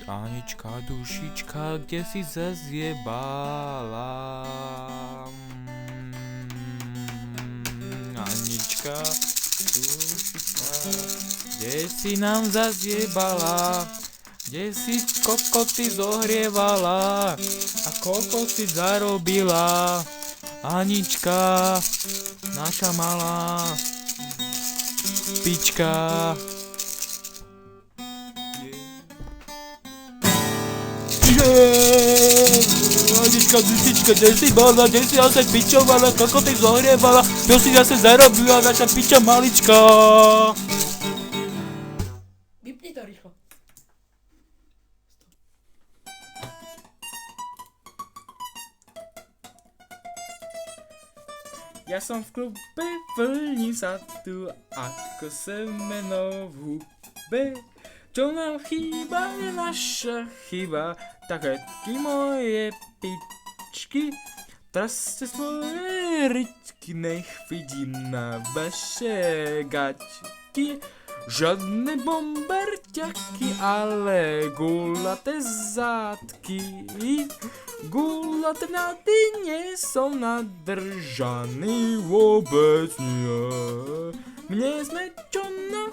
Anička, dušička, kde si zazjebala? Anička, dušička, kde si nám zazjebala? Kde si kokoty zohrievala? A koľko si zarobila? Anička, naša malá pička. Anička, dušička, kde si bola, kde si zase pičovala, koľko ty zohrievala, čo si zase zarobila, naša piča malička. Vypni to rýchlo. Ja som v klube, vlní sa tu ako semeno v hube. Čo nám chýba, je naša chyba, také moje pičky. Traste svoje ričky, nech vidím na vaše gačky. Žadné bomberťaky, ale gulaté zátky. Gulaté nady, nie som nadržaný vôbec nie. Mne sme čo na